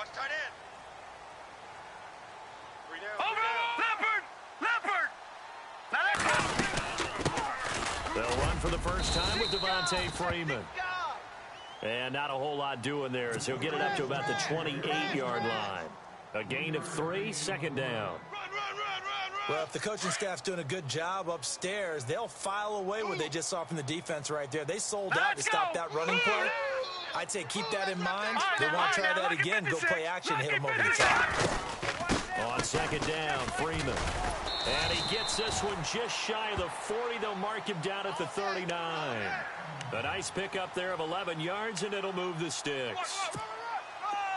Watch tight end. They'll run for the first time with Devontae Freeman. And not a whole lot doing there as he'll get it up to about the 28-yard line. A gain of 3, second down. Well, if the coaching staff's doing a good job upstairs, they'll file away what they just saw from the defense right there. They sold out to stop that running play. I'd say keep that in mind. They want to try that again. Go play action, hit them over the top. On second down, Freeman. And he gets this one just shy of the 40. They'll mark him down at the 39. A nice pickup there of 11 yards, and it'll move the sticks.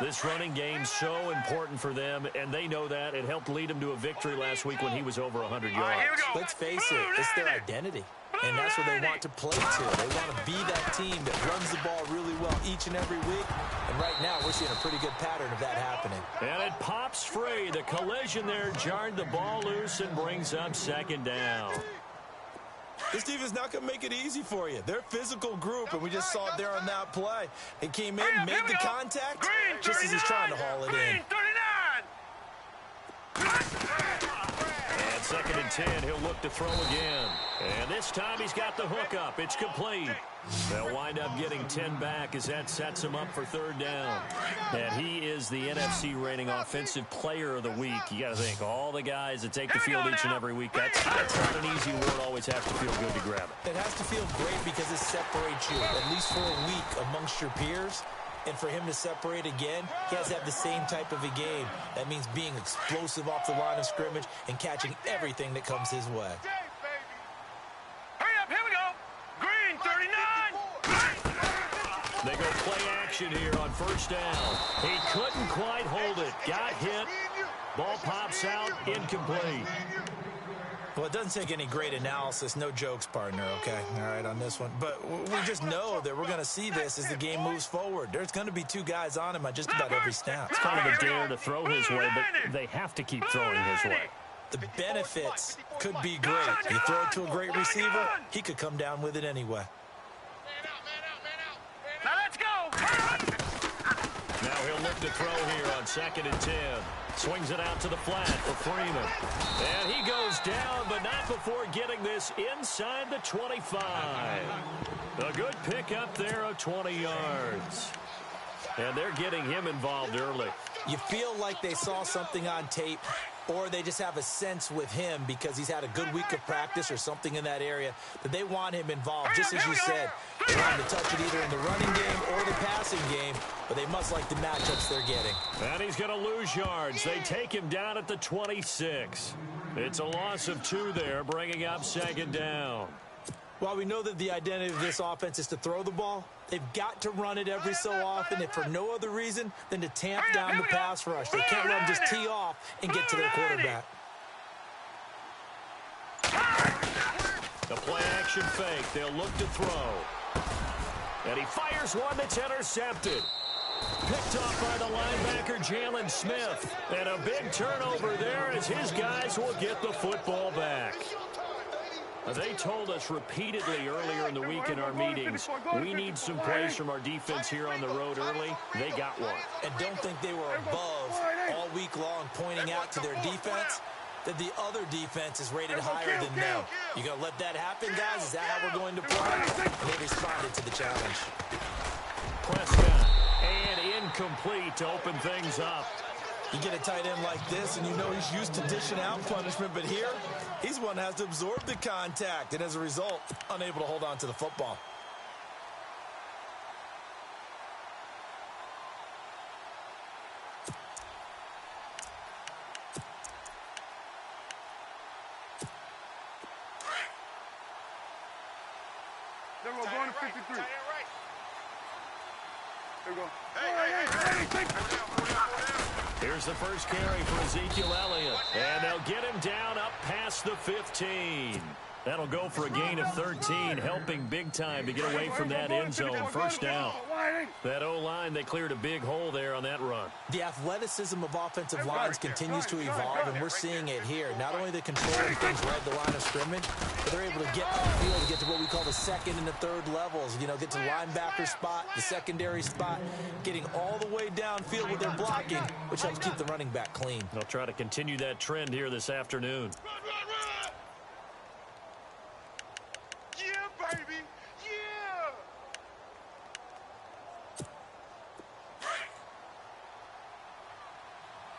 This running game's so important for them, and they know that. It helped lead them to a victory last week when he was over 100 yards. Let's face it, it's their identity, and that's what they want to play to. They want to be that team that runs the ball really well each and every week, and right now we're seeing a pretty good pattern of that happening. And it pops free. The collision there jarred the ball loose and brings up second down. This defense not going to make it easy for you. They're a physical group, and we just saw it there on that play. It came in, made the contact, just as he's trying to haul it in. And second and 10, he'll look to throw again. And this time he's got the hook up. It's complete. They'll wind up getting 10 back as that sets him up for third down. And he is the NFC reigning offensive player of the week. You got to think, all the guys that take the field each and every week, that's not an easy award. Always has to feel good to grab it. It has to feel great because it separates you, at least for a week, amongst your peers. And for him to separate again, he has to have the same type of a game. That means being explosive off the line of scrimmage and catching everything that comes his way. They go play action here on first down. He couldn't quite hold it. Got hit. Ball pops out. Incomplete. Well, it doesn't take any great analysis. No jokes, partner, okay? All right, on this one. But we just know that we're going to see this as the game moves forward. There's going to be 2 guys on him on just about every snap. It's kind of a dare to throw his way, but they have to keep throwing his way. The benefits could be great. You throw it to a great receiver, he could come down with it anyway. Now let's go. Now he'll look to throw here on second and 10. Swings it out to the flat for Freeman. And he goes down, but not before getting this inside the 25. A good pickup there of 20 yards. And they're getting him involved early. You feel like they saw something on tape, or they just have a sense with him because he's had a good week of practice or something in that area that they want him involved, just as you said. They want him to touch it either in the running game or the passing game, but they must like the matchups they're getting. And he's going to lose yards. They take him down at the 26. It's a loss of 2 there, bringing up second down. While we know that the identity of this offense is to throw the ball, they've got to run it every so often, if for no other reason than to tamp down the pass rush. They can't let them just tee off and get to their quarterback. The play-action fake. They'll look to throw. And he fires one that's intercepted. Picked off by the linebacker, Jalen Smith. And a big turnover there as his guys will get the football back. They told us repeatedly earlier in the week in our meetings, we need some plays from our defense here on the road early. They got one. And don't think they were above all week long pointing out to their defense that the other defense is rated higher than them. You going to let that happen, guys? Is that how we're going to play? And they responded to the challenge. Prescott, and incomplete to open things up. You get a tight end like this, and you know he's used to dishing out punishment, but here, he's one that has to absorb the contact, and as a result, unable to hold on to the football. There we go, going to 53. There we go. Here's the first carry for Ezekiel Elliott. And they'll get him down up past the 15. That'll go for a gain of 13, helping big time to get away from that end zone. First down. That O-line, they cleared a big hole there on that run. The athleticism of offensive lines continues to evolve, and we're seeing it here. Not only the controlling things right at the line of scrimmage, but they're able to get upfield to get to what we call the second and the third levels. You know, get to the linebacker spot, the secondary spot, getting all the way downfield with their blocking, which helps keep the running back clean. They'll try to continue that trend here this afternoon. Baby, yeah!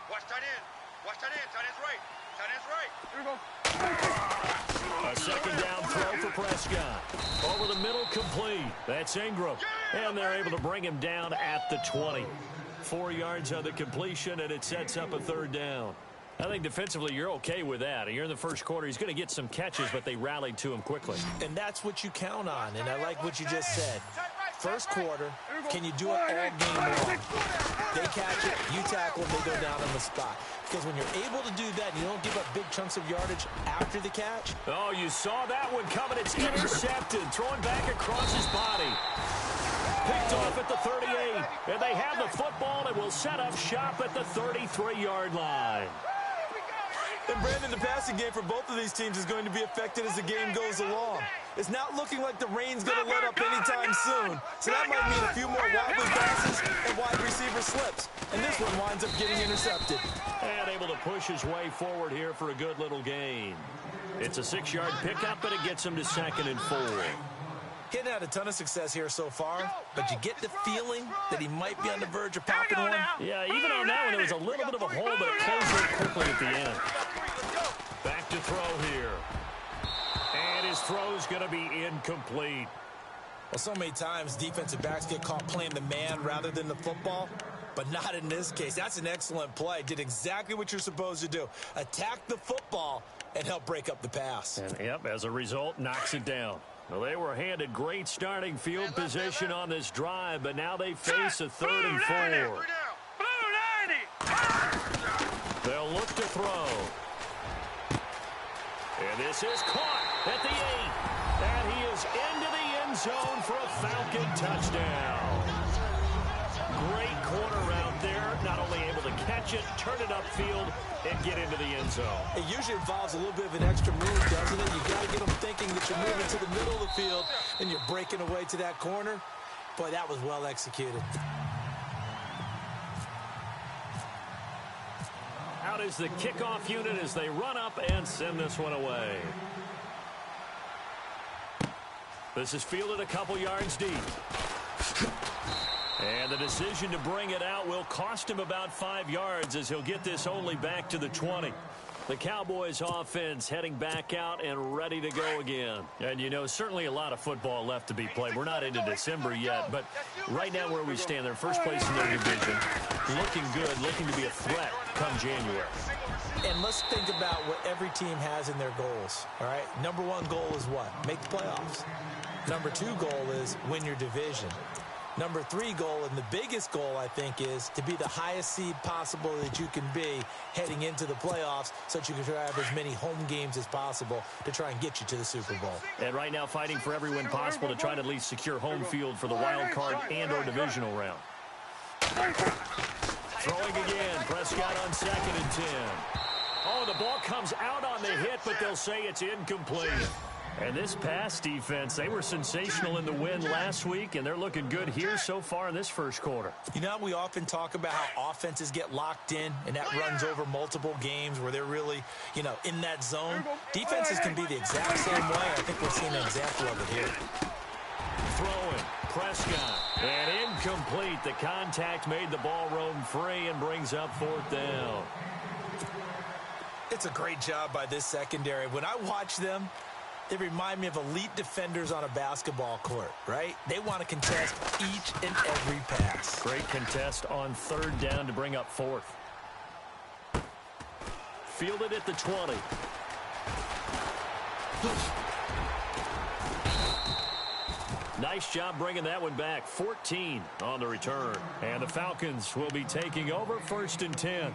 Watch tight end. Watch tight end. Tight end's right. Tight end's right. Here we go. A second down throw for Prescott. Over the middle, complete. That's Ingram. And they're able to bring him down at the 20. 4 yards on the completion, and it sets up a third down. I think defensively you're okay with that. You're in the first quarter. He's going to get some catches, but they rallied to him quickly. And that's what you count on, and I like what you just said. First quarter, can you do it all game long? They catch it, you tackle, they go down on the spot. Because when you're able to do that, and you don't give up big chunks of yardage after the catch. Oh, you saw that one coming. It's intercepted. Throwing back across his body. Picked off at the 38. And they have the football and will set up shop at the 33-yard line. And Brandon, the passing game for both of these teams is going to be affected as the game goes along. It's not looking like the rain's going to let up anytime soon. So that might mean a few more wobbly passes and wide receiver slips. And this one winds up getting intercepted. And able to push his way forward here for a good little gain. It's a 6-yard pickup, and it gets him to 2nd and 4. Getting had a ton of success here so far, but you get the feeling that he might be on the verge of popping one. Yeah, even on that one, there was a little bit of a hole, but it closed very quickly at the end. Back to throw here. And his throw's going to be incomplete. Well, so many times defensive backs get caught playing the man rather than the football, but not in this case. That's an excellent play. Did exactly what you're supposed to do. Attack the football and help break up the pass. And, yep, as a result, knocks it down. Well, they were handed great starting field position on this drive, but now they face a 3rd and 4. They'll look to throw. And this is caught at the 8. And he is into the end zone for a Falcon touchdown. Great corner out there, not only able to catch it, turn it upfield, and get into the end zone. It usually involves a little bit of an extra move, doesn't it? You got to get them thinking that you're moving to the middle of the field and you're breaking away to that corner. Boy, that was well executed. Out is the kickoff unit as they run up and send this one away. This is fielded a couple yards deep. And the decision to bring it out will cost him about 5 yards as he'll get this only back to the 20. The Cowboys offense heading back out and ready to go again. And, you know, certainly a lot of football left to be played. We're not into December yet, but right now where we stand, they're first place in their division. Looking good, looking to be a threat come January. And let's think about what every team has in their goals, all right? Number 1 goal is what? Make the playoffs. Number 2 goal is win your division. Number 3 goal, and the biggest goal, I think, is to be the highest seed possible that you can be heading into the playoffs so that you can have as many home games as possible to try and get you to the Super Bowl. And right now fighting for every win possible to try to at least secure home field for the wild card and or divisional round. Throwing again, Prescott on 2nd and 10. Oh, the ball comes out on the hit, but they'll say it's incomplete. And this pass defense, they were sensational in the win last week, and they're looking good here so far in this first quarter. You know, we often talk about how offenses get locked in, and that runs over multiple games where they're really, you know, in that zone. Defenses can be the exact same way. I think we're seeing an example of it here. Throwing, Prescott, and incomplete. The contact made the ball roam free and brings up 4th down. It's a great job by this secondary. When I watch them, they remind me of elite defenders on a basketball court, right? They want to contest each and every pass. Great contest on 3rd down to bring up 4th. Fielded at the 20. Nice job bringing that one back. 14 on the return. And the Falcons will be taking over 1st and 10.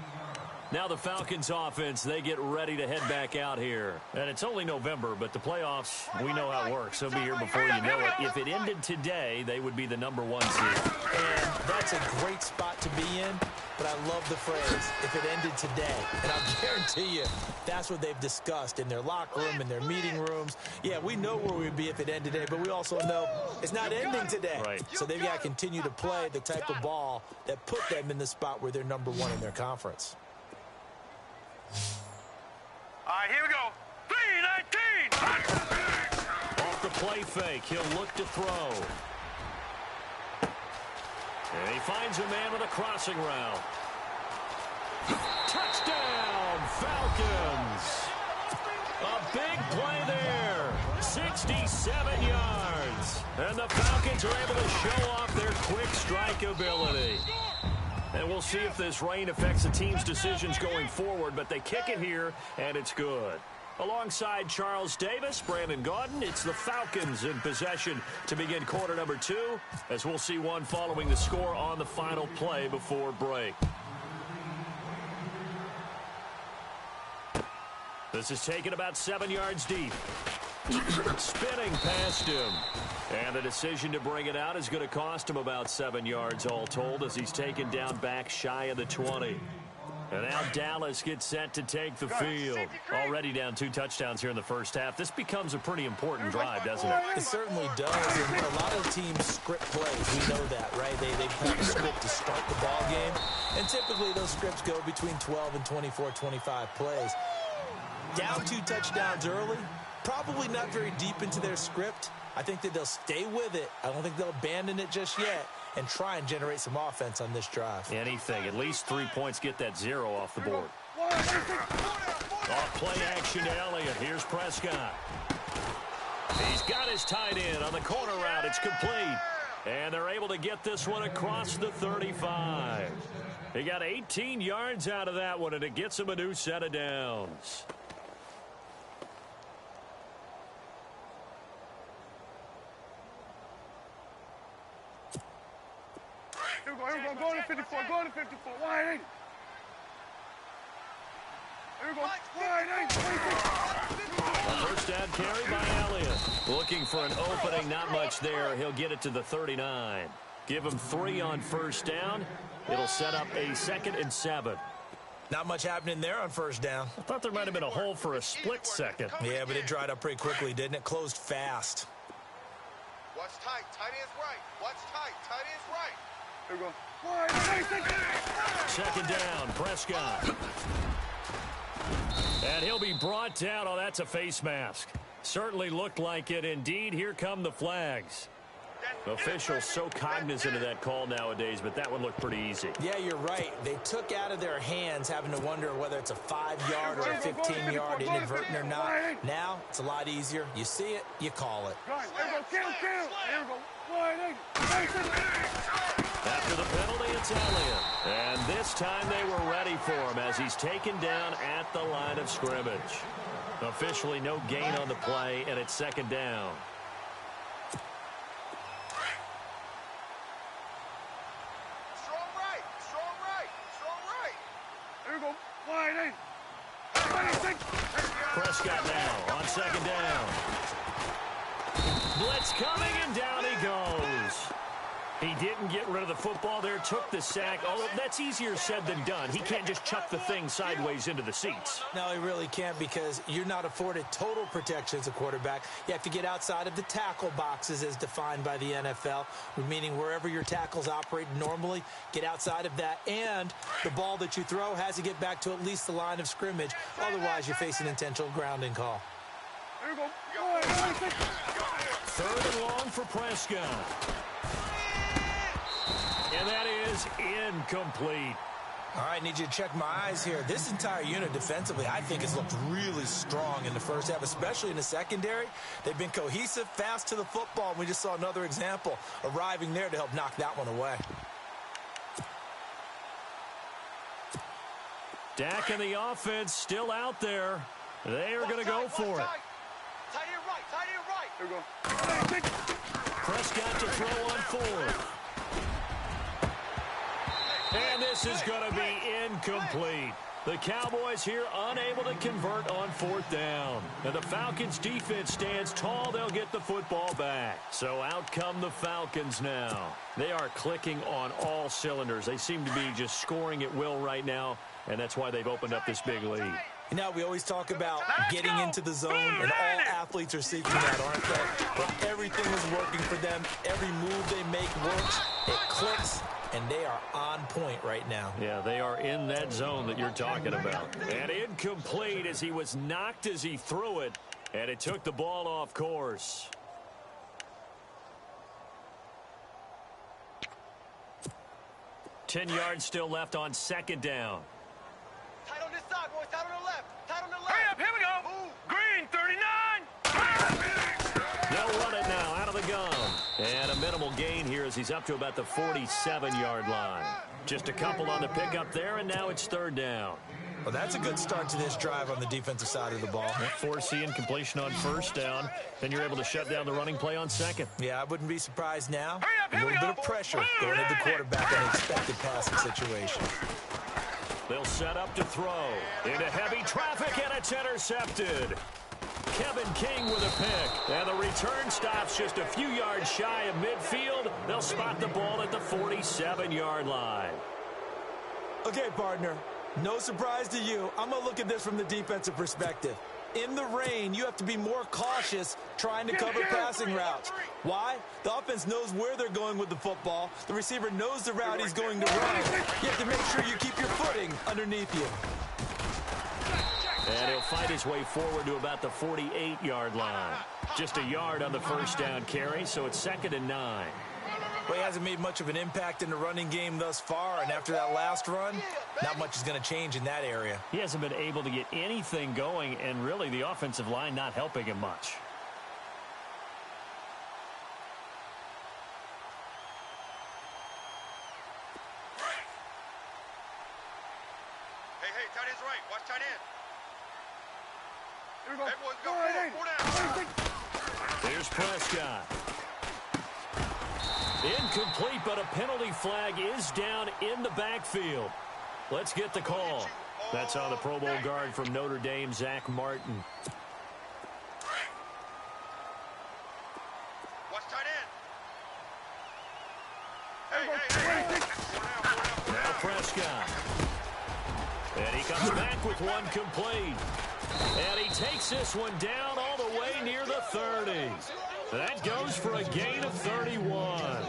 Now the Falcons offense, they get ready to head back out here. And it's only November, but the playoffs, we know how it works. They'll be here before you know it. If it ended today, they would be the #1 seed. And that's a great spot to be in, but I love the phrase, if it ended today. And I'll guarantee you, that's what they've discussed in their locker room, in their meeting rooms. Yeah, we know where we'd be if it ended today, but we also know it's not ending today. Right. So they've got to continue to play the type of ball that put them in the spot where they're #1 in their conference. All right, here we go. 3-19. Off the play fake, he'll look to throw. And he finds a man with a crossing route. Touchdown, Falcons. A big play there. 67 yards. And the Falcons are able to show off their quick strike ability. And we'll see if this rain affects the team's decisions going forward, but they kick it here, and it's good. Alongside Charles Davis, Brandon Gaudin, it's the Falcons in possession to begin quarter number 2, as we'll see one following the score on the final play before break. This is taken about 7 yards deep. Spinning past him. And the decision to bring it out is going to cost him about 7 yards all told as he's taken down back shy of the 20. And now Dallas gets set to take the field. Already down 2 touchdowns here in the first half. This becomes a pretty important drive, doesn't it? It certainly does. And a lot of teams script plays. We know that, right? They have a script to start the ball game. And typically those scripts go between 12 and 24, 25 plays. Down 2 touchdowns early. Probably not very deep into their script. I think that they'll stay with it. I don't think they'll abandon it just yet and try and generate some offense on this drive. Anything. At least 3 points, get that 0 off the board. Off play action to Elliott. Here's Prescott. He's got his tight end on the corner route. It's complete. And they're able to get this one across the 35. He got 18 yards out of that one, and it gets him a new set of downs. Here we go, go to 54, go to 54, wide in. Here we go, wide in. First down carry by Elliott. Looking for an opening, not much there. He'll get it to the 39. Give him 3 on first down. It'll set up a 2nd and 7. Not much happening there on first down. I thought there might have been a hole for a split second. Yeah, but it dried up pretty quickly, didn't it? Closed fast. Watch tight, tight end's right. Watch tight, tight end's right. Here we go. 2nd down, Prescott. And he'll be brought down. Oh, that's a face mask. Certainly looked like it. Indeed, here come the flags. Officials so cognizant of that call nowadays, but that one looked pretty easy. Yeah, you're right. They took out of their hands having to wonder whether it's a 5-yard or a 15-yard inadvertent or not. Now, it's a lot easier. You see it, you call it. After the penalty, it's Elliott. And this time they were ready for him as he's taken down at the line of scrimmage. Officially no gain on the play, and it's 2nd down. Prescott now on 2nd down. Blitz coming, and down he goes. He didn't get rid of the football there, took the sack. Although that's easier said than done. He can't just chuck the thing sideways into the seats. No, he really can't, because you're not afforded total protection as a quarterback. You have to get outside of the tackle boxes as defined by the NFL, meaning wherever your tackles operate normally, get outside of that. And the ball that you throw has to get back to at least the line of scrimmage. Otherwise, you face an intentional grounding call. 3rd and long for Prescott. And that is incomplete. All right, need you to check my eyes here. This entire unit defensively, I think, has looked really strong in the first half, especially in the secondary. They've been cohesive, fast to the football. We just saw another example arriving there to help knock that one away. Dak and the offense still out there. They are going to go for it. Tight end right, tight end right. Here we go. Prescott to throw on 4th. And this is going to be incomplete. The Cowboys here unable to convert on 4th down. And the Falcons defense stands tall. They'll get the football back. So out come the Falcons now. They are clicking on all cylinders. They seem to be just scoring at will right now, and that's why they've opened up this big lead. You know, we always talk about getting into the zone, and all athletes are seeking that, aren't they? But everything is working for them. Every move they make works. It clicks. And they are on point right now. Yeah, they are in that zone that you're talking about. And incomplete as he was knocked as he threw it. And it took the ball off course. Ten yards still left on 2nd down. Tight on this side, boys. Tight on the left. Tight on the left. Hurry up, here we go. Move. Green, 39. They'll run it now out of the gun. And a minimal gain here as he's up to about the 47-yard line. Just a couple on the pickup there, and now it's 3rd down. Well, that's a good start to this drive on the defensive side of the ball. Forcing completion on 1st down. Then you're able to shut down the running play on 2nd. Yeah, I wouldn't be surprised now. Hurry up, A here we little bit go. of pressure going at the quarterback in an expected passing situation. They'll set up to throw. Into heavy traffic, and it's intercepted. Kevin King with a pick. And the return stops just a few yards shy of midfield. They'll spot the ball at the 47-yard line. Okay, partner, no surprise to you. I'm going to look at this from the defensive perspective. In the rain, you have to be more cautious trying to cover passing routes. Why? The offense knows where they're going with the football. The receiver knows the route he's going to run. You have to make sure you keep your footing underneath you. And he'll fight his way forward to about the 48-yard line. Just a yard on the 1st down carry, so it's 2nd and 9. Well, he hasn't made much of an impact in the running game thus far, and after that last run, not much is going to change in that area. He hasn't been able to get anything going, and really the offensive line not helping him much. Hey, tight end's right. Watch tight end. Here we go. Hey, boys, go. 4 down. Here's Prescott. Incomplete, but a penalty flag is down in the backfield. Let's get the call. That's on the Pro Bowl guard from Notre Dame, Zach Martin. Watch tight end. Hey. 4 down. Now Prescott. And he comes back with one complete. And he takes this one down all the way near the 30. That goes for a gain of 31.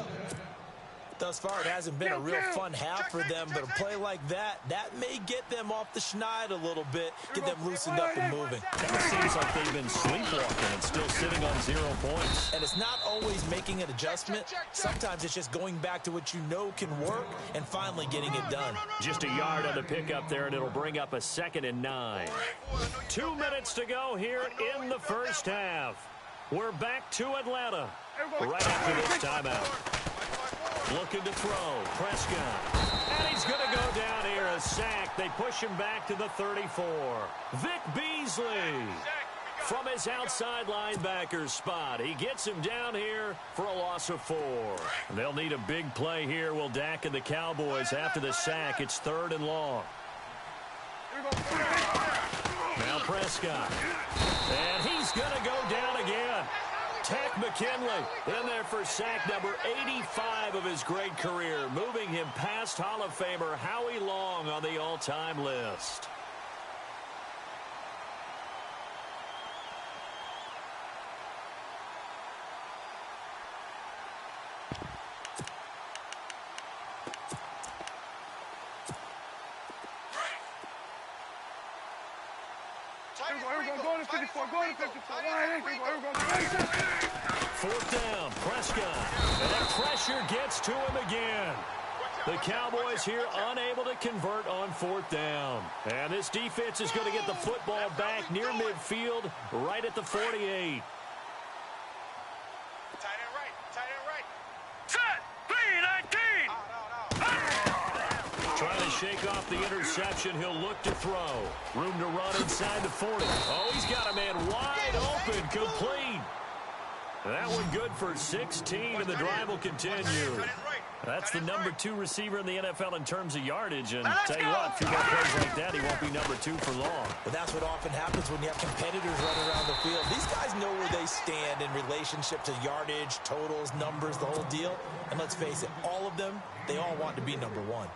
Thus far, it hasn't been a real fun half for them, but a play like that may get them off the schneid a little bit, get them loosened up and moving. It seems like they've been sleepwalking and still sitting on 0 points. And it's not always making an adjustment. Sometimes it's just going back to what you know can work and finally getting it done. Just a yard on the pickup there, and it'll bring up a 2nd and 9. 2 minutes to go here in the 1st half. We're back to Atlanta right after this timeout. Looking to throw. Prescott. And he's going to go down here. A sack. They push him back to the 34. Vic Beasley from his outside linebacker spot. He gets him down here for a loss of 4. They'll need a big play here. Will Dak and the Cowboys after the sack. It's 3rd and long. Now Prescott. And he's going to go down again. Tech McKinley in there for sack number 85 of his great career, moving him past Hall of Famer Howie Long on the all-time list. Go to 54. Go to 54. 4th down, Prescott. And that pressure gets to him again. The Cowboys here unable to convert on 4th down. And this defense is going to get the football back near midfield, right at the 48. Tight end right. Tight end right. Set. 3-19. Trying to shake off the interception. He'll look to throw. Room to run inside the 40. Oh, he's got a man wide open, complete. That one good for 16, and the drive will continue. That's the number 2 receiver in the NFL in terms of yardage. And tell you what, a few more plays like that, he won't be number 2 for long. But that's what often happens when you have competitors running around the field. These guys know where they stand in relationship to yardage, totals, numbers, the whole deal. And let's face it, all of them, they all want to be number 1.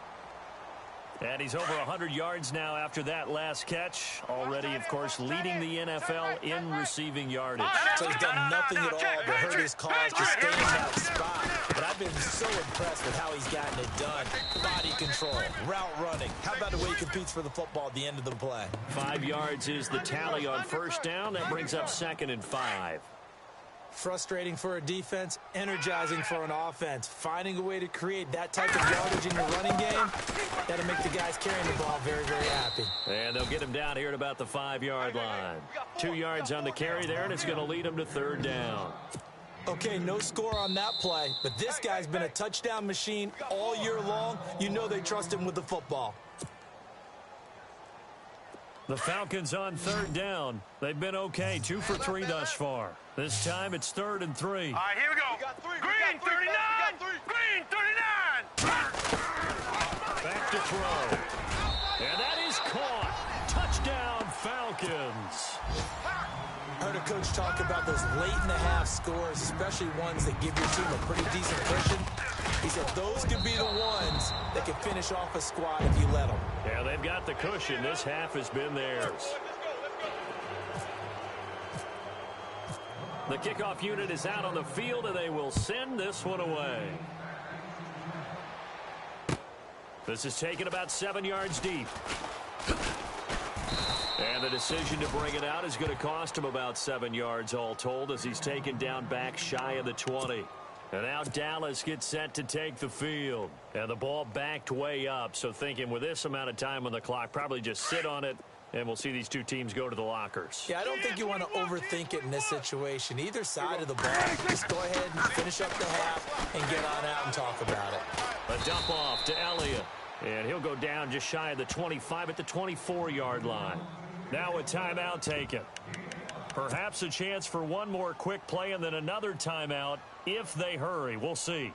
And he's over 100 yards now after that last catch. Already, of course, leading the NFL in receiving yardage. So he's done nothing at all to hurt his cause to stay in that spot. But I've been so impressed with how he's gotten it done. Body control, route running. How about the way he competes for the football at the end of the play? 5 yards is the tally on first down. That brings up 2nd and 5. Frustrating for a defense, energizing for an offense. Finding a way to create that type of yardage in your running game, that'll make the guys carrying the ball very, very happy. And they'll get him down here at about the 5-yard line. 2 yards on the carry there, and it's going to lead him to 3rd down. Okay, no score on that play, but this guy's been a touchdown machine all year long. You know they trust him with the football. The Falcons on 3rd down. They've been okay, 2 for 3 thus far. This time it's 3rd and 3. All right, here we go. Green 39. Green 39. Back to throw. And that is caught. Touchdown, Falcons. Heard a coach talk about those late-in-the-half scores, especially ones that give your team a pretty decent cushion. He said those could be the ones that can finish off a squad if you let them. Yeah, they've got the cushion. This half has been theirs. The kickoff unit is out on the field, and they will send this one away. This is taken about 7 yards deep. And the decision to bring it out is going to cost him about 7 yards all told as he's taken down back shy of the 20. And now Dallas gets set to take the field. And the ball backed way up, so thinking with this amount of time on the clock, probably just sit on it, and we'll see these two teams go to the lockers. Yeah, I don't think you want to overthink it in this situation. Either side of the ball, just go ahead and finish up the half and get on out and talk about it. A dump off to Elliott. And he'll go down just shy of the 25 at the 24-yard line. Now a timeout taken. Perhaps a chance for one more quick play and then another timeout if they hurry. We'll see.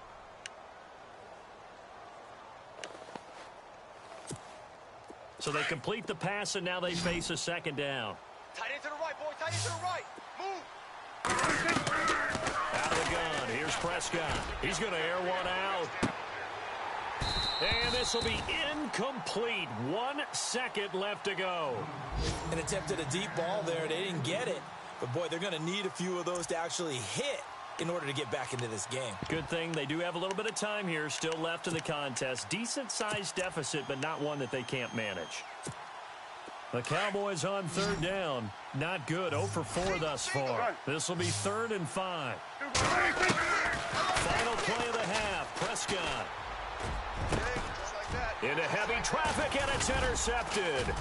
So they complete the pass, and now they face a 2nd down. Tight end to the right, boy. Tight end to the right. Move. Out of the gun. Here's Prescott. He's going to air one out. And this will be incomplete. 1 second left to go. An attempt at a deep ball there. They didn't get it. But, boy, they're going to need a few of those to actually hit in order to get back into this game. Good thing they do have a little bit of time here still left in the contest. Decent-sized deficit, but not one that they can't manage. The Cowboys on 3rd down. Not good. 0 for 4 thus far. This will be 3rd and 5. Final play of the half. Prescott. Into heavy traffic, and it's intercepted.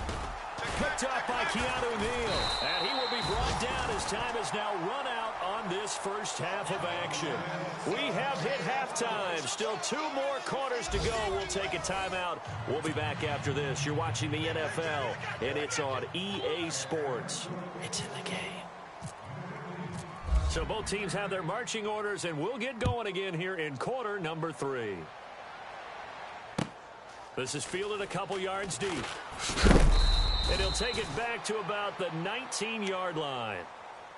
Picked up by Keanu Neal. And he will be brought down as time has now run out on this first half of action. We have hit halftime. Still 2 more quarters to go. We'll take a timeout. We'll be back after this. You're watching the NFL, and it's on EA Sports. It's in the game. So both teams have their marching orders, and we'll get going again here in quarter number 3. This is fielded a couple yards deep. And he'll take it back to about the 19-yard line.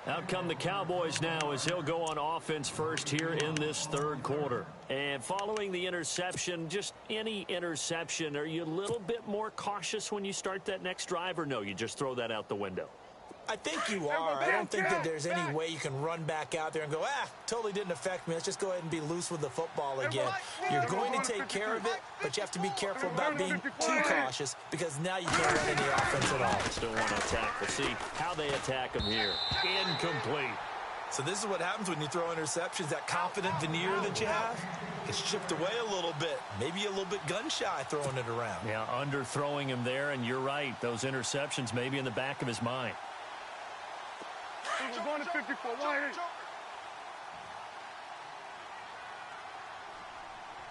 Out come the Cowboys now as he'll go on offense first here in this 3rd quarter. And following the interception, just any interception, are you a little bit more cautious when you start that next drive, or no, you just throw that out the window? I think you are. I don't think that there's any way you can run back out there and go, totally didn't affect me. Let's just go ahead and be loose with the football again. You're going to take care of it, but you have to be careful about being too cautious because now you can't run any offense at all. Still want to attack. We'll see how they attack them here. Incomplete. So this is what happens when you throw interceptions. That confident veneer that you have gets chipped away a little bit. Maybe a little bit gun-shy throwing it around. Yeah, underthrowing him there, and you're right. Those interceptions may be in the back of his mind. We're going to 54. Why?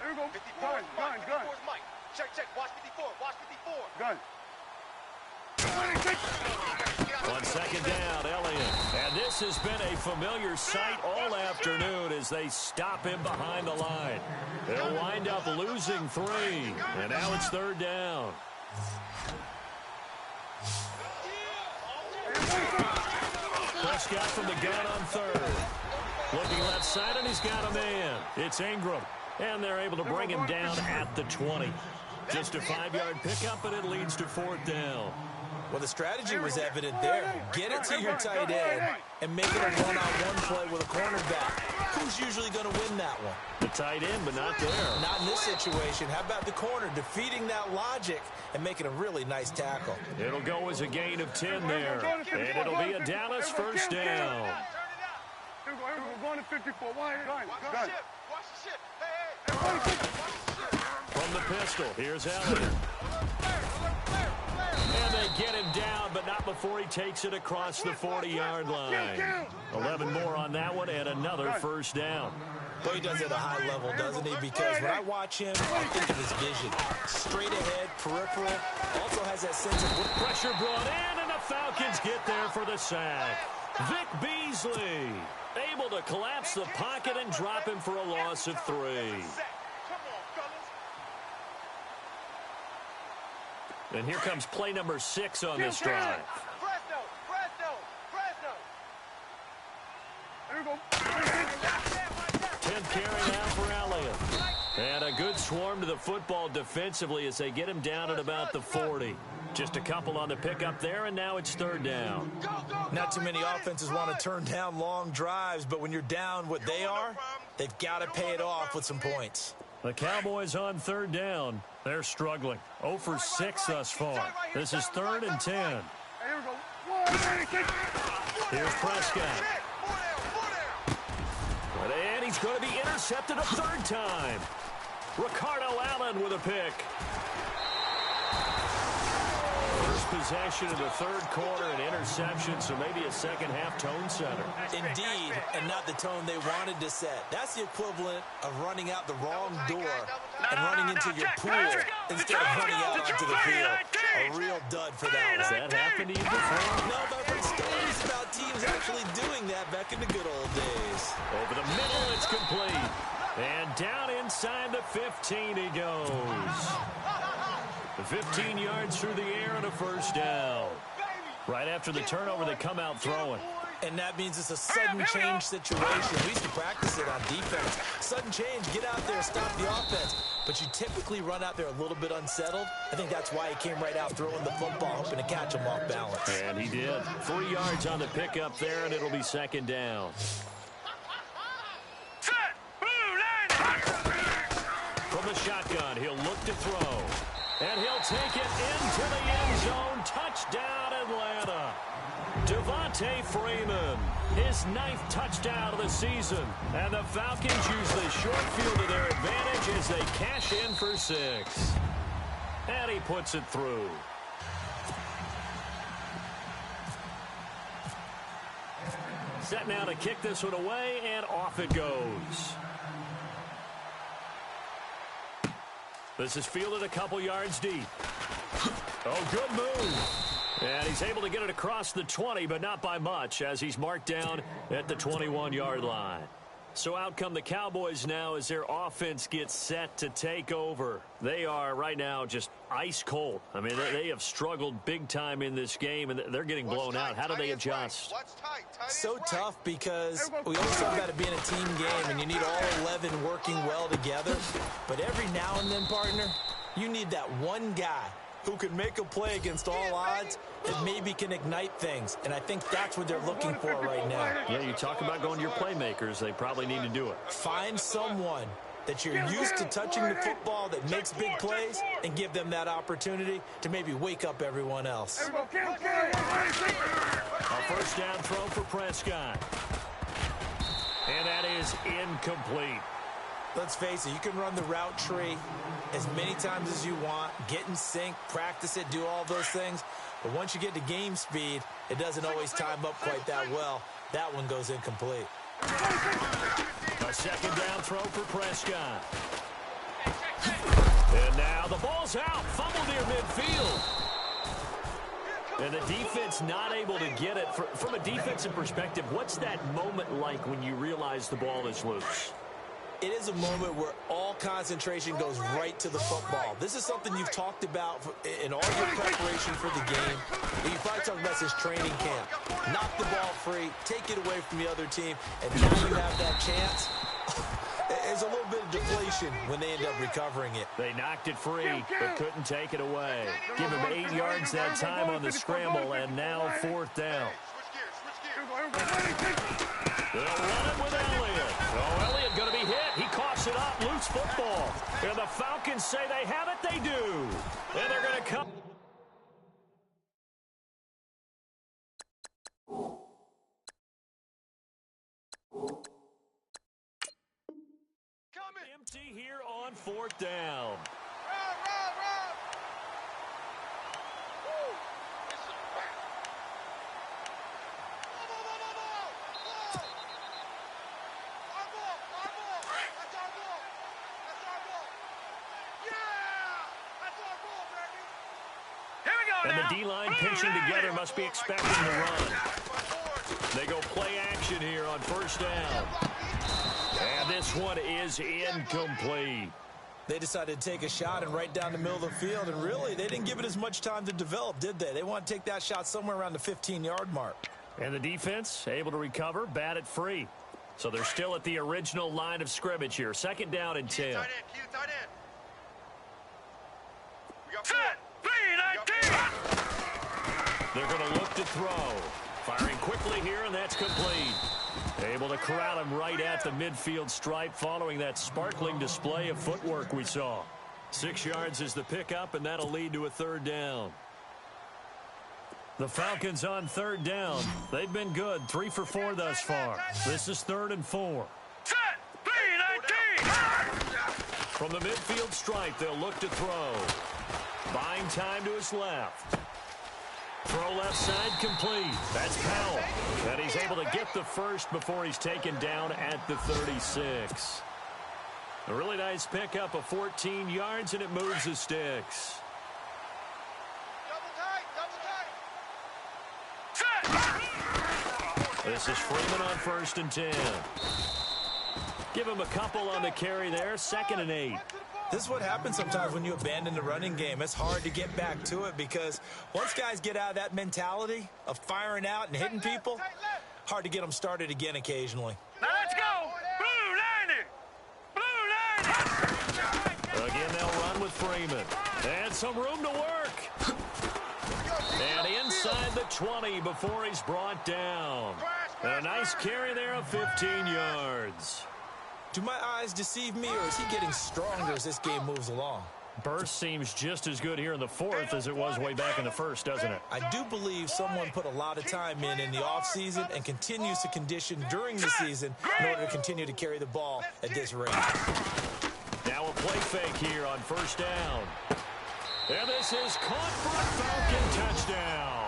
There we go. 54. Gun. Mike. Check. Watch 54. Watch 54. Gun. 1 second down, Elliott. And this This has been a familiar sight all afternoon as they stop him behind the line. They'll wind up losing 3, and now it's 3rd down. Prescott from the gun on 3rd. Looking left side, and he's got a man. It's Ingram, and they're able to bring him down at the 20. Just a 5-yard pickup, and it leads to 4th down. Well, the strategy was evident there. Get it to your tight end and make it a one-on-one play with a cornerback. Who's usually going to win that one? The tight end, but not there. Not in this situation. How about the corner defeating that logic and making a really nice tackle? It'll go as a gain of 10 there, and it'll be a Dallas 1st down. We're going to 54. Watch the ship. From the pistol, here's Elliott. And they get him down, but not before he takes it across the 40-yard line. 11 more on that one, and another 1st down. Well, he does it at a high level, doesn't he? Because when I watch him, I think of his vision. Straight ahead, peripheral. Also has that sense of pressure brought in, and the Falcons get there for the sack. Vic Beasley able to collapse the pocket and drop him for a loss of 3. And here comes play number 6 on this drive. Here we go. 10th carry now for Elliott. And a good swarm to the football defensively as they get him down at about the 40. Just a couple on the pickup there, and now it's 3rd down. Not too many offenses want to turn down long drives, but when you're down what they are, they've got to pay it off with some points. The Cowboys on 3rd down. They're struggling. 0 for 6 thus far. This is 3rd and 10. Here we go. Here's Prescott. And he's going to be intercepted a 3rd time. Ricardo Allen with a pick. First possession of the 3rd quarter, an interception, so maybe a second-half tone setter. Indeed, and not the tone they wanted to set. That's the equivalent of running out the wrong door and running into your pool instead of running out onto the field. A real dud for that one. Has that happened to you before? No, but I've heard stories about teams actually doing that back in the good old days. Over the middle, it's complete. And down inside the 15 he goes. 15 yards through the air and a 1st down. Right after the turnover, they come out throwing. And that means it's a sudden change situation. We used to practice it on defense. Sudden change, get out there, stop the offense. But you typically run out there a little bit unsettled. I think that's why he came right out throwing the football, hoping to catch him off balance. And he did. 3 yards on the pickup there, and it'll be 2nd down. From the shotgun, he'll look to throw. And he'll take it into the end zone. Touchdown, Atlanta. Devontae Freeman, his 9th touchdown of the season. And the Falcons use the short field to their advantage as they cash in for 6. And he puts it through. Set now to kick this one away, and off it goes. This is fielded a couple yards deep. Oh, good move. And he's able to get it across the 20, but not by much, as he's marked down at the 21-yard line. So out come the Cowboys now as their offense gets set to take over. They are right now just ice cold. I mean, they have struggled big time in this game, and they're getting blown out. How do they adjust? So tough because we always talk about it being a team game, and you need all 11 working well together. But every now and then, partner, you need that one guy who can make a play against all odds that maybe can ignite things. And I think that's what they're looking for right now. Yeah, you talk about going to your playmakers. They probably need to do it. Find someone that you're used to touching the football that makes big plays and give them that opportunity to maybe wake up everyone else. A 1st down throw for Prescott. And that is incomplete. Let's face it, you can run the route tree as many times as you want, get in sync, practice it, do all those things. But once you get to game speed, it doesn't always time up quite that well. That one goes incomplete. A 2nd down throw for Prescott. And now the ball's out. Fumble near midfield. And the defense not able to get it. From a defensive perspective, what's that moment like when you realize the ball is loose? It is a moment where all concentration goes right to the football. This is something you've talked about in all your preparation for the game. You probably talked about since training camp. Knock the ball free, take it away from the other team, and now you have that chance. There's a little bit of deflation when they end up recovering it. They knocked it free, but couldn't take it away. Give him 8 yards that time on the scramble, and now 4th down. They'll run it with Elliott. Oh, Elliott going to be hit. He coughs it up. Loose football. And the Falcons say they have it. They do. And they're going to come. Empty here on 4th down. And the D-line pinching together must be expecting the run. They go play action here on 1st down. And this one is incomplete. They decided to take a shot and right down the middle of the field, and really, they didn't give it as much time to develop, did they? They want to take that shot somewhere around the 15-yard mark. And the defense able to recover, bat it free. So they're still at the original line of scrimmage here. 2nd down and 10. They're going to look to throw. Firing quickly here, and that's complete. Able to corral him right at the midfield stripe following that sparkling display of footwork we saw. 6 yards is the pickup, and that'll lead to a 3rd down. The Falcons on 3rd down. They've been good, 3 for 4 thus far. This is 3rd and 4. From the midfield stripe, they'll look to throw. Buying time to his left. Throw left side complete. That's Powell. And he's able to get the first before he's taken down at the 36. A really nice pickup of 14 yards, and it moves the sticks. This is Freeman on 1st and 10. Give him a couple on the carry there. 2nd and 8. This is what happens sometimes when you abandon the running game. It's hard to get back to it because once guys get out of that mentality of firing out and hitting people, hard to get them started again occasionally. Now let's go! Blue line! Again, they'll run with Freeman. And some room to work. And inside the 20 before he's brought down. And a nice carry there of 15 yards. Do my eyes deceive me, or is he getting stronger as this game moves along? Burst seems just as good here in the 4th as it was way back in the 1st, doesn't it? I do believe someone put a lot of time in the offseason and continues to condition during the season in order to continue to carry the ball at this rate. Now a play fake here on 1st down. And this is caught for a Falcon touchdown.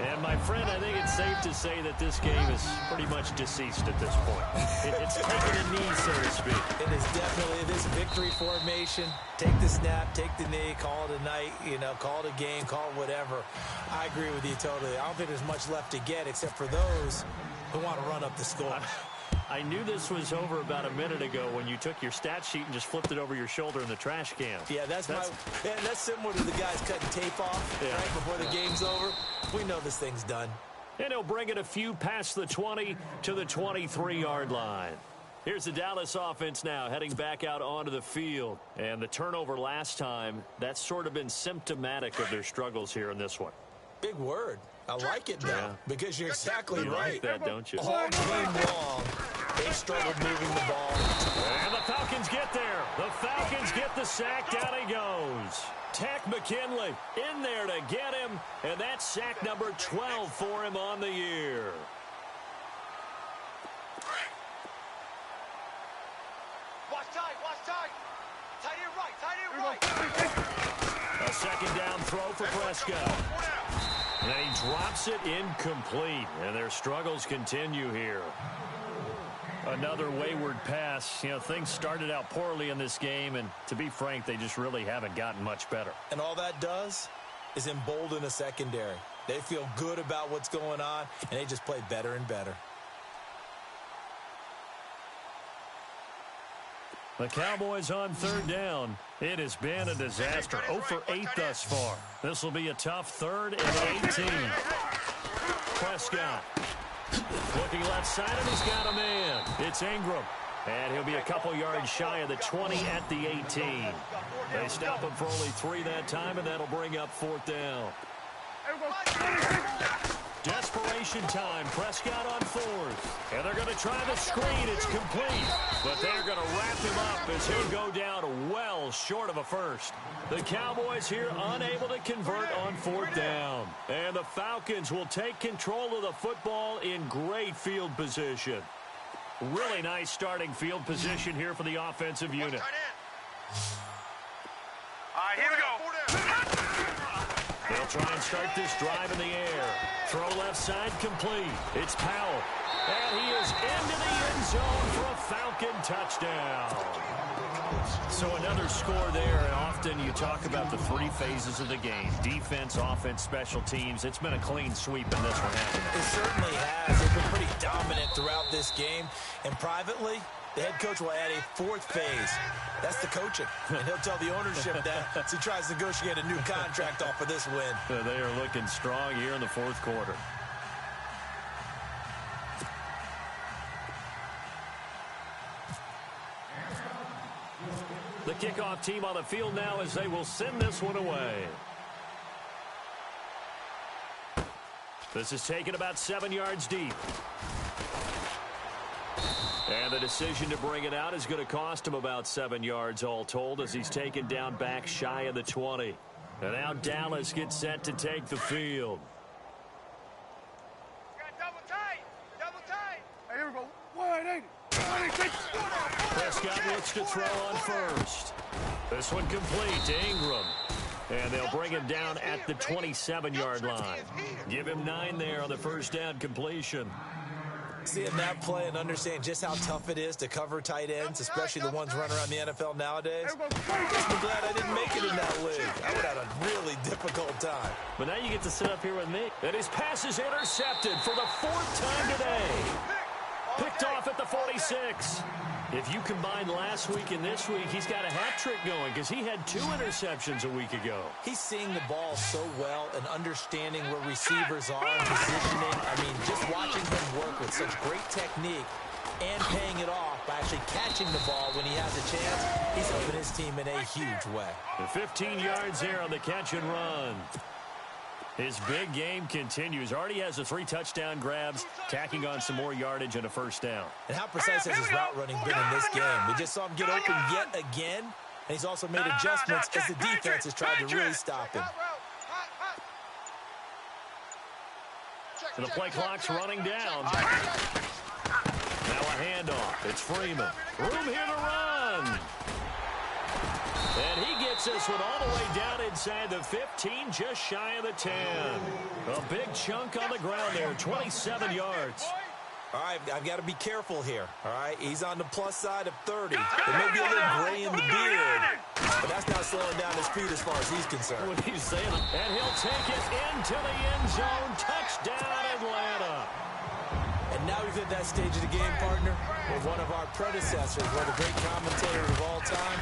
And, my friend, I think it's safe to say that this game is pretty much deceased at this point. It's taken a knee, so to speak. It is definitely this victory formation. Take the snap, take the knee, call it a night, call it a game, call it whatever. I agree with you totally. I don't think there's much left to get except for those who want to run up the score. I knew this was over about a minute ago when you took your stat sheet and just flipped it over your shoulder in the trash can. Yeah, that's similar to the guys cutting tape off right before the game's over. We know this thing's done. And he'll bring it a few past the 20 to the 23-yard line. Here's the Dallas offense now heading back out onto the field. And the turnover last time, that's sort of been symptomatic of their struggles here in this one. Big word. I like it now because you're exactly you right. Like that, don't you? All game long, they struggled moving the ball. And the Falcons get there. The Falcons get the sack. Down he goes. Tech McKinley in there to get him, and that's sack number 12 for him on the year. Watch tight. Tight end right. A 2nd down throw for Prescott. And he drops it incomplete, and their struggles continue here. Another wayward pass. Things started out poorly in this game, and to be frank, they just really haven't gotten much better. And all that does is embolden a secondary. They feel good about what's going on, and they just play better and better. The Cowboys on third down. It has been a disaster. 0 for 8 thus far. This will be a tough 3rd and 18. Prescott looking left side, and he's got a man. It's Ingram. And he'll be a couple yards shy of the 20 at the 18. They stop him for only 3 that time, and that'll bring up 4th down. Desperation time. Prescott on 4th. And they're going to try the screen. It's complete. But they're going to wrap him up as he'll go down well short of a first. The Cowboys here unable to convert on 4th down. And the Falcons will take control of the football in great field position. Really nice starting field position here for the offensive unit. All right, here we go. They'll try and start this drive in the air. Throw left side complete. It's Powell. And he is into the end zone for a Falcon touchdown. So another score there. And often you talk about the 3 phases of the game. Defense, offense, special teams. It's been a clean sweep in this one, hasn't it? It certainly has. They've been pretty dominant throughout this game. And privately, the head coach will add a 4th phase. That's the coaching. And he'll tell the ownership that as he tries to negotiate a new contract off of this win. They are looking strong here in the 4th quarter. The kickoff team on the field now as they will send this one away. This is taken about 7 yards deep. And the decision to bring it out is going to cost him about 7 yards all told as he's taken down back shy of the 20. And now Dallas gets set to take the field. Double tight. Double tight. Hey, here we go. 180. 180. Prescott looks to throw on 1st. This one complete to Ingram. And they'll bring him down at the 27-yard line. Give him 9 there on the 1st down completion. Seeing that play and understanding just how tough it is to cover tight ends, especially the ones running around the NFL nowadays, I'm glad I didn't make it in that league. I would have had a really difficult time. But now you get to sit up here with me. And his pass is intercepted for the 4th time today. Picked off at the 46. If you combine last week and this week, he's got a hat trick going because he had 2 interceptions a week ago. He's seeing the ball so well and understanding where receivers are and positioning. I mean, just watching him work with such great technique and paying it off by actually catching the ball when he has a chance, he's helping his team in a huge way. The 15 yards there on the catch and run. His big game continues. Already has the 3 touchdown grabs, tacking on some more yardage and a 1st down. And how precise has his route running been in this game? We just saw him get open yet again, and he's also made adjustments as the defense has tried to really stop him. And the play clock's running down. Now a handoff. It's Freeman. Room here to run. And he gets this one all the way down inside the 15, just shy of the 10. A big chunk on the ground there, 27 yards. All right, I've got to be careful here, all right? He's on the plus side of 30. There may be a little gray in the beard, but that's not slowing down his speed as far as he's concerned. What he's saying. And he'll take it into the end zone. Touchdown, Atlanta. And now we've hit that stage of the game, partner, where one of our predecessors, one of the great commentators of all time,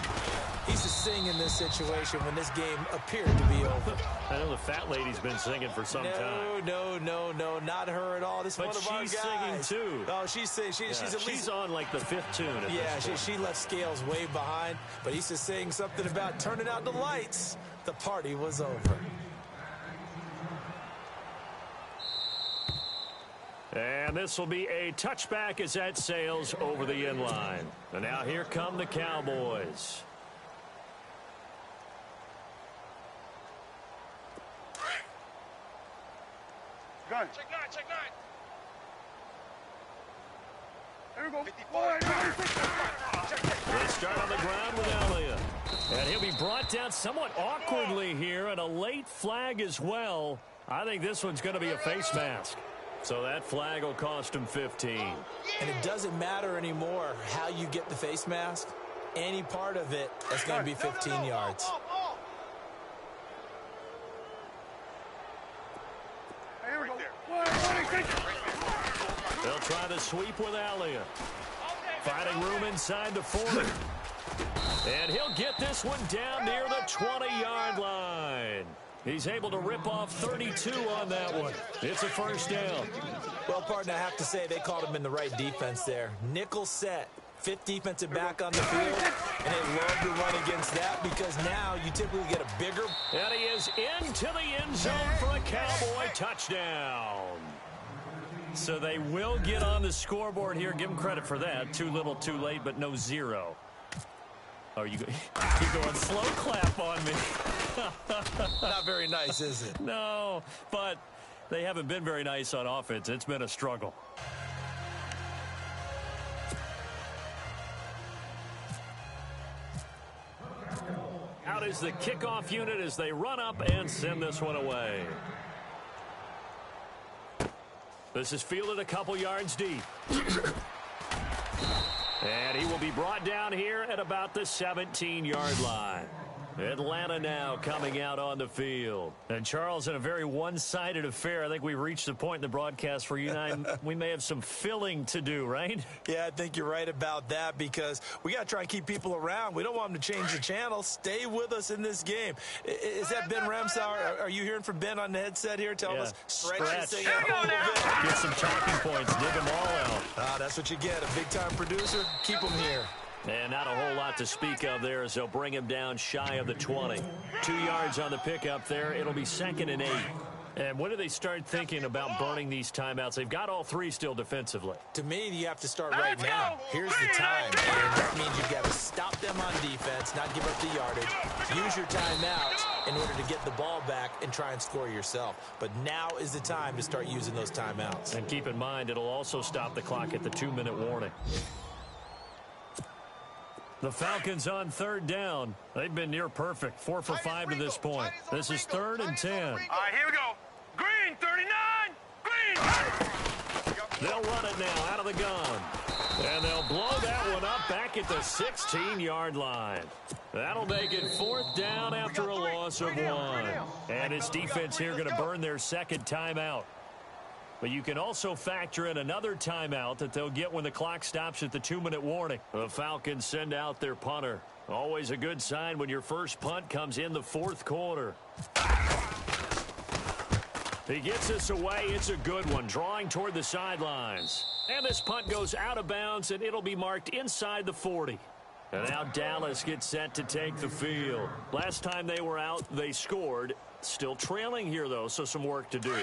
he's to sing in this situation when this game appeared to be over. I know the fat lady's been singing for some time. No, not her at all. This is one of our guys. But she's singing, too. Oh, she's singing. She's at least... She's on, like, the 5th tune. Yeah, she left Scales way behind, but he's just saying something about turning out the lights. The party was over. And this will be a touchback as that sails over the end line. And now here come the Cowboys. Gun. Check 9, check 9. Here we go. 54. They start on the ground with Elliott. And he'll be brought down somewhat awkwardly here, and a late flag as well. I think this one's going to be a face mask. So that flag will cost him 15. And it doesn't matter anymore how you get the face mask. Any part of it, that's going to be 15 yards. try the sweep with Elliott. Finding room inside the 40. And he'll get this one down near the 20-yard line. He's able to rip off 32 on that one. It's a first down. Well, partner, I have to say they called him in the right defense there. Nickel set. Fifth defensive back on the field, and they love to run against that because now you typically get a bigger. And he is into the end zone for a Cowboy touchdown. So they will get on the scoreboard here. Give them credit for that. Too little, too late, but no zero. Oh, you're going slow clap on me. Not very nice, is it? No, but they haven't been very nice on offense. It's been a struggle. Out is the kickoff unit as they run up and send this one away. This is fielded a couple yards deep. And he will be brought down here at about the 17-yard line. Atlanta now coming out on the field. And, Charles, in a very one-sided affair, I think we've reached the point in the broadcast where you and I, we may have some filling to do, right? Yeah, I think you're right about that because we got to try and keep people around. We don't want them to change the channel. Stay with us in this game. Is that Ben Ramsauer? Are you hearing from Ben on the headset here? Tell us. Stretch. This thing out a little bit. Get some talking points. Dig them all out. That's what you get. A big-time producer. Keep them here. And not a whole lot to speak of there as they'll bring him down shy of the 20. 2 yards on the pickup there. It'll be 2nd and 8. And when do they start thinking about burning these timeouts? They've got all three still defensively. To me, you have to start right now. Here's the time. And that means you've got to stop them on defense, not give up the yardage. Use your timeouts in order to get the ball back and try and score yourself. But now is the time to start using those timeouts. And keep in mind, it'll also stop the clock at the 2-minute warning. The Falcons on 3rd down. They've been near perfect. 4 for 5 to this point. This is 3rd and 10. All right, here we go. Green, 39. Green. They'll run it now out of the gun. And they'll blow that one up back at the 16-yard line. That'll make it 4th down after a loss of 1. And his defense here going to burn their 2nd timeout. But you can also factor in another timeout that they'll get when the clock stops at the 2-minute warning. The Falcons send out their punter. Always a good sign when your first punt comes in the 4th quarter. He gets this away. It's a good one, drawing toward the sidelines. And this punt goes out of bounds, and it'll be marked inside the 40. And now Dallas gets set to take the field. Last time they were out, they scored. Still trailing here, though, so some work to do.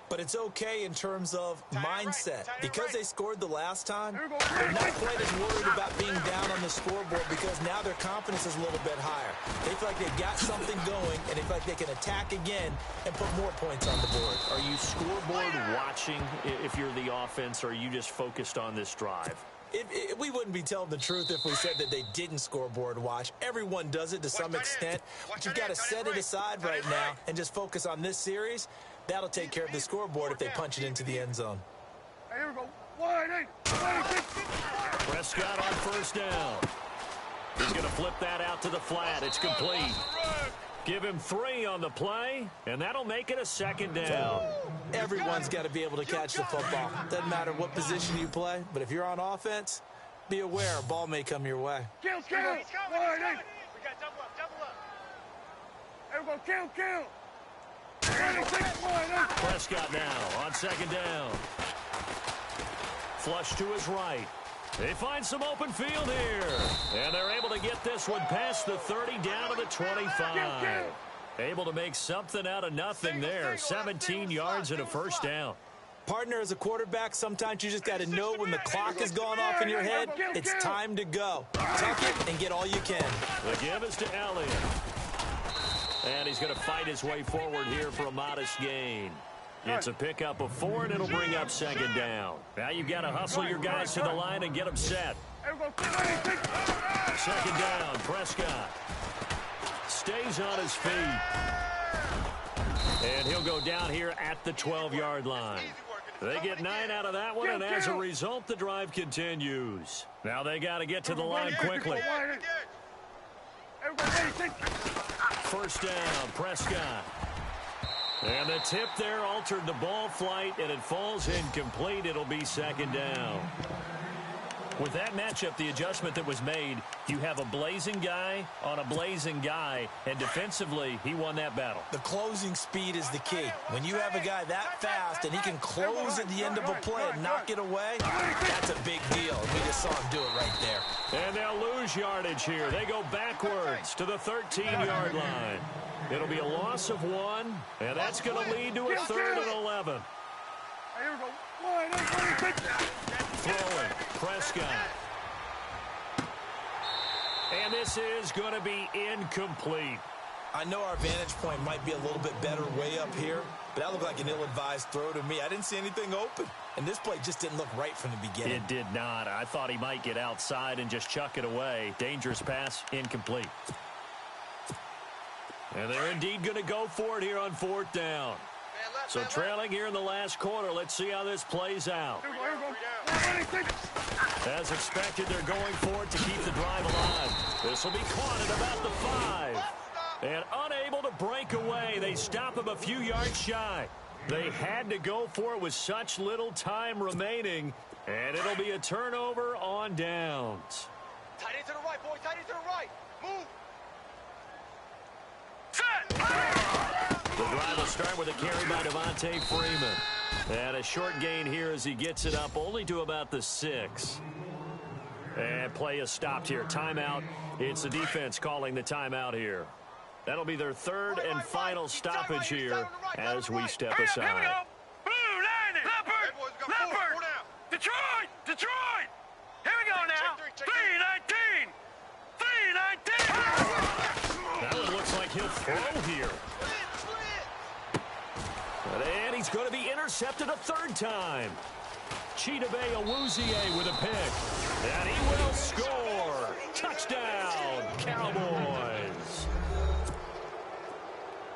But it's okay in terms of mindset. Because they scored the last time, they're not quite as worried about being down on the scoreboard because now their confidence is a little bit higher. They feel like they've got something going, and they feel like they can attack again and put more points on the board. Are you scoreboard watching if you're the offense, or are you just focused on this drive? We wouldn't be telling the truth if we said that they didn't scoreboard watch. Everyone does it to some extent, but you've got to set it aside right now and just focus on this series. That'll take care of the scoreboard if they punch it into the end zone. Here we go. 1-8. Prescott on 1st down. He's going to flip that out to the flat. It's complete. Give him 3 on the play, and that'll make it a 2nd down. Everyone's got to be able to catch the football. Doesn't matter what position you play, but if you're on offense, be aware a ball may come your way. Kill. 1-8. We got double up. Here we go. Kill. Prescott now on 2nd down. Flush to his right. They find some open field here. And they're able to get this one past the 30 down to the 25. Able to make something out of nothing there. 17 yards and a 1st down. Partner, as a quarterback, sometimes you just got to know when the clock has gone off in your head, it's time to go. Tuck it and get all you can. The give is to Elliott. And he's going to fight his way forward here for a modest gain. It's a pickup of 4, and it'll bring up 2nd down. Now you've got to hustle your guys to the line and get them set. 2nd down, Prescott. Stays on his feet. And he'll go down here at the 12-yard line. They get 9 out of that one, and as a result, the drive continues. Now they got to get to the line quickly. 1st down, Prescott. And the tip there altered the ball flight, and it falls incomplete. It'll be second down. With that matchup, the adjustment that was made, you have a blazing guy on a blazing guy, and defensively, he won that battle. The closing speed is the key. When you have a guy that fast and he can close at the end of a play and knock it away, that's a big deal. We just saw him do it right there. And they'll lose yardage here. They go backwards to the 13-yard line. It'll be a loss of 1, and that's going to lead to a 3rd and 11. Here we go. Throwing, Prescott. And this is going to be incomplete. I know our vantage point might be a little bit better way up here, but that looked like an ill-advised throw to me. I didn't see anything open, and this play just didn't look right from the beginning. It did not. I thought he might get outside and just chuck it away. Dangerous pass, incomplete. And they're indeed going to go for it here on 4th down. So trailing here in the last quarter. Let's see how this plays out. As expected, they're going for it to keep the drive alive. This will be caught at about the 5. And unable to break away. They stop him a few yards shy. They had to go for it with such little time remaining. And it'll be a turnover on downs. Tight end to the right, boy. Tight end to the right. Move. The drive will start with a carry by Devontae Freeman. And a short gain here as he gets it up only to about the 6. And play is stopped here. Timeout. It's the defense calling the timeout here. That'll be their 3rd and final stoppage here as we step aside. Here we go. Blue line it. Leopard. Detroit. Detroit. Here we go now. 319. 319. That one looks like he'll throw here. And he's going to be intercepted a 3rd time. Chidobe Awuzie with a pick. And he will score. Touchdown, Cowboys.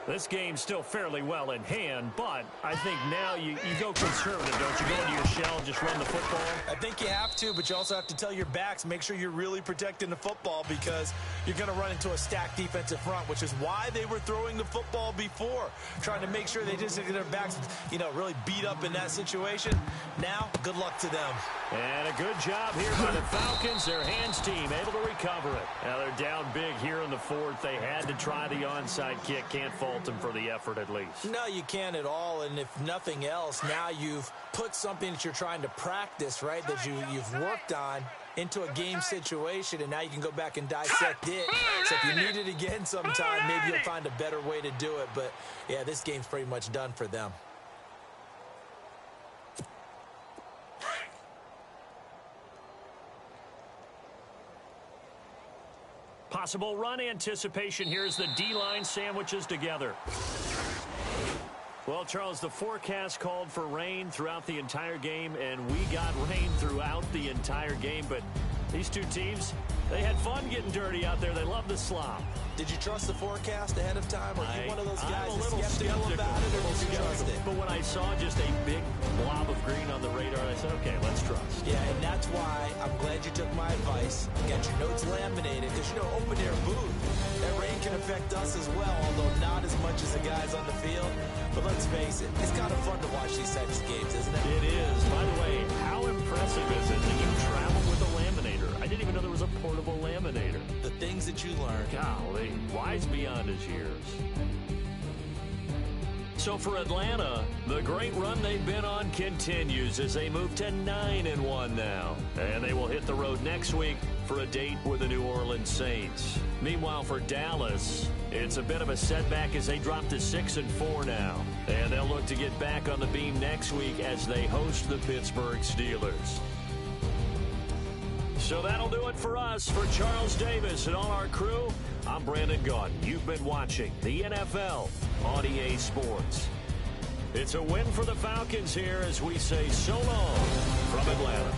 This game's still fairly well in hand, but I think now you go conservative, don't you? Go into your shell, just run the football. I think you have to, but you also have to tell your backs, make sure you're really protecting the football because you're going to run into a stacked defensive front, which is why they were throwing the football before, trying to make sure they just get their backs, really beat up in that situation. Now, good luck to them. And a good job here by the Falcons. Their hands team able to recover it. Now they're down big here in the 4th. They had to try the onside kick. Can't fault them for the effort at least. No, you can't at all. And if nothing else, now you've put something that you're trying to practice, right, that you've worked on into a game situation, and now you can go back and dissect it. So if you need it again sometime, maybe you'll find a better way to do it. But, yeah, this game's pretty much done for them. Possible run anticipation here as the D-line sandwiches together. Well, Charles, the forecast called for rain throughout the entire game, and we got rain throughout the entire game. But these two teams, they had fun getting dirty out there. They love the slop. Did you trust the forecast ahead of time? Or are you one of those guys I'm a little skeptical about it, or did you trust it? But when I saw just a big blob of green on the radar, I said, okay, let's trust. Yeah, and that's why I'm glad you took my advice. Get your notes laminated, because, open-air booth, that rain can affect us as well, although not as much as the guys on the field. But let's face it, it's kind of fun to watch these types of games, isn't it? It is. By the way, how impressive is it that you travel with a laminator? I didn't even know there was a portable laminator. The things that you learn. Golly, wise beyond his years. So for Atlanta, the great run they've been on continues as they move to 9-1 now. And they will hit the road next week for a date with the New Orleans Saints. Meanwhile, for Dallas, it's a bit of a setback as they drop to 6-4 now. And they'll look to get back on the beam next week as they host the Pittsburgh Steelers. So that'll do it for us. For Charles Davis and all our crew, I'm Brandon Gaudin. You've been watching the NFL on EA Sports. It's a win for the Falcons here as we say so long from Atlanta.